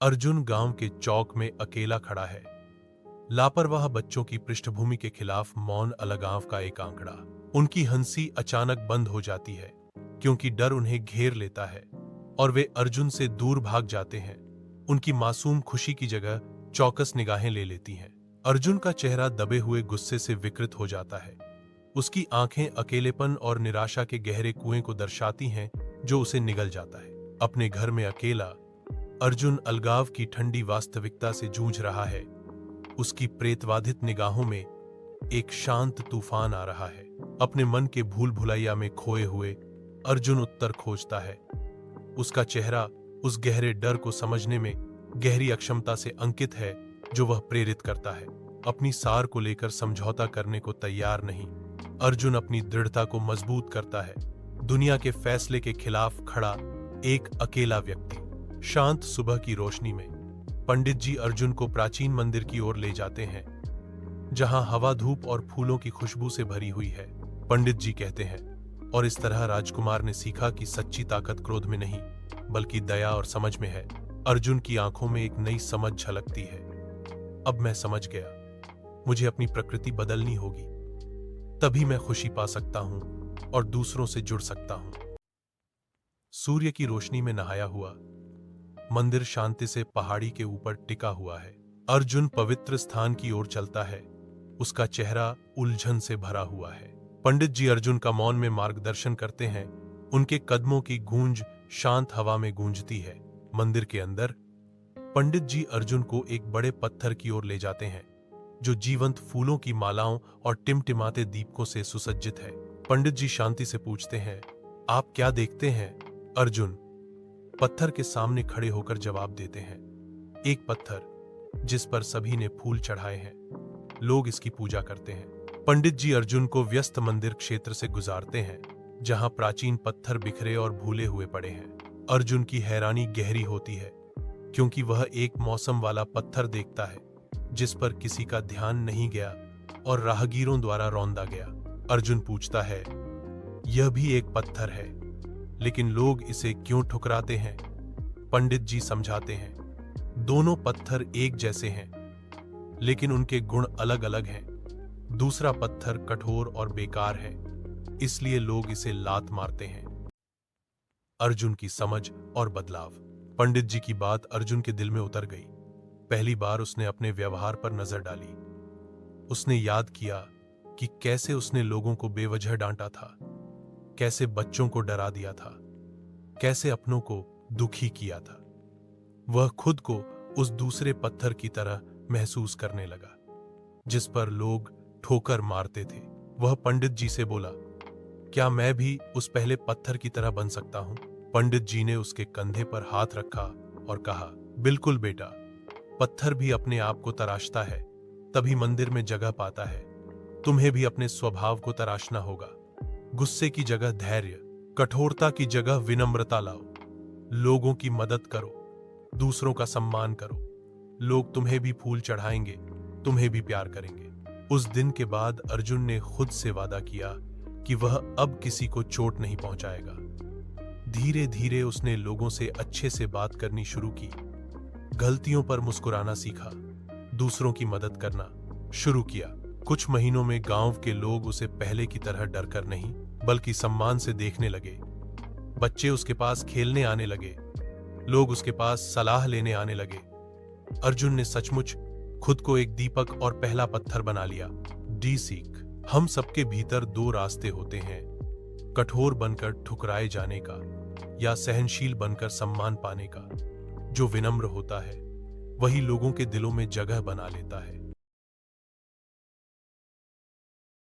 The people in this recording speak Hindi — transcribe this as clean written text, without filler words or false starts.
अर्जुन गांव के चौक में अकेला खड़ा है। लापरवाह बच्चों की पृष्ठभूमि के खिलाफ मौन अलगाव का एक आंकड़ा। उनकी हंसी अचानक बंद हो जाती है क्योंकि डर उन्हें घेर लेता है और वे अर्जुन से दूर भाग जाते हैं। उनकी मासूम खुशी की जगह चौकस निगाहें ले लेती हैं। अर्जुन का चेहरा दबे हुए गुस्से से विकृत हो जाता है। उसकी आंखें अकेलेपन और निराशा के गहरे कुएं को दर्शाती हैं जो उसे निगल जाता है। अपने घर में अकेला अर्जुन अलगाव की ठंडी वास्तविकता से जूझ रहा है। उसकी प्रेतवाधित निगाहों में एक शांत तूफान आ रहा है। अपने मन के भूल भुलैया में खोए हुए अर्जुन उत्तर खोजता है। उसका चेहरा उस गहरे डर को समझने में गहरी अक्षमता से अंकित है जो वह प्रेरित करता है। अपनी सार को लेकर समझौता करने को तैयार नहीं, अर्जुन अपनी दृढ़ता को मजबूत करता है। दुनिया के फैसले के खिलाफ खड़ा एक अकेला व्यक्ति। शांत सुबह की रोशनी में पंडित जी अर्जुन को प्राचीन मंदिर की ओर ले जाते हैं जहां हवा, धूप और फूलों की खुशबू से भरी हुई है। पंडित जी कहते हैं, और इस तरह राजकुमार ने सीखा कि सच्ची ताकत क्रोध में नहीं बल्कि दया और समझ में है। अर्जुन की आंखों में एक नई समझ झलकती है। अब मैं समझ गया, मुझे अपनी प्रकृति बदलनी होगी, तभी मैं खुशी पा सकता हूं और दूसरों से जुड़ सकता हूं। सूर्य की रोशनी में नहाया हुआ मंदिर शांति से पहाड़ी के ऊपर टिका हुआ है। अर्जुन पवित्र स्थान की ओर चलता है। उसका चेहरा उलझन से भरा हुआ है। पंडित जी अर्जुन का मौन में मार्गदर्शन करते हैं। उनके कदमों की गूंज शांत हवा में गूंजती है। मंदिर के अंदर पंडित जी अर्जुन को एक बड़े पत्थर की ओर ले जाते हैं जो जीवंत फूलों की मालाओं और टिमटिमाते दीपकों से सुसज्जित है। पंडित जी शांति से पूछते हैं, आप क्या देखते हैं? अर्जुन पत्थर के सामने खड़े होकर जवाब देते हैं, एक पत्थर जिस पर सभी ने फूल चढ़ाए हैं। लोग इसकी पूजा करते हैं। पंडित जी अर्जुन को व्यस्त मंदिर क्षेत्र से गुजारते हैं जहां प्राचीन पत्थर बिखरे और भूले हुए पड़े हैं। अर्जुन की हैरानी गहरी होती है क्योंकि वह एक मौसम वाला पत्थर देखता है जिस पर किसी का ध्यान नहीं गया और राहगीरों द्वारा रौंदा गया। अर्जुन पूछता है, यह भी एक पत्थर है, लेकिन लोग इसे क्यों ठुकराते हैं? पंडित जी समझाते हैं, दोनों पत्थर एक जैसे हैं, लेकिन उनके गुण अलग अलग हैं। दूसरा पत्थर कठोर और बेकार है, इसलिए लोग इसे लात मारते हैं। अर्जुन की समझ और बदलाव। पंडित जी की बात अर्जुन के दिल में उतर गई। पहली बार उसने अपने व्यवहार पर नजर डाली। उसने याद किया कि कैसे उसने लोगों को बेवजह डांटा था, कैसे बच्चों को डरा दिया था, कैसे अपनों को दुखी किया था। वह खुद को उस दूसरे पत्थर की तरह महसूस करने लगा जिस पर लोग ठोकर मारते थे। वह पंडित जी से बोला, क्या मैं भी उस पहले पत्थर की तरह बन सकता हूं? पंडित जी ने उसके कंधे पर हाथ रखा और कहा, बिल्कुल बेटा, पत्थर भी अपने आप को तराशता है, तभी मंदिर में जगह पाता है। तुम्हें भी अपने स्वभाव को तराशना होगा। गुस्से की जगह धैर्य, कठोरता की जगह विनम्रता लाओ। लोगों की मदद करो, दूसरों का सम्मान करो। लोग तुम्हें भी फूल चढ़ाएंगे, तुम्हें भी प्यार करेंगे। उस दिन के बाद अर्जुन ने खुद से वादा किया कि वह अब किसी को चोट नहीं पहुंचाएगा। धीरे धीरे उसने लोगों से अच्छे से बात करनी शुरू की, गलतियों पर मुस्कुराना सीखा, दूसरों की मदद करना शुरू किया। कुछ महीनों में गांव के लोग उसे पहले की तरह डरकर नहीं बल्कि सम्मान से देखने लगे। बच्चे उसके पास खेलने आने लगे, लोग उसके पास सलाह लेने आने लगे। अर्जुन ने सचमुच खुद को एक दीपक और पहला पत्थर बना लिया। डी सीख। हम सबके भीतर दो रास्ते होते हैं, कठोर बनकर ठुकराए जाने का या सहनशील बनकर सम्मान पाने का। जो विनम्र होता है वही लोगों के दिलों में जगह बना लेता है।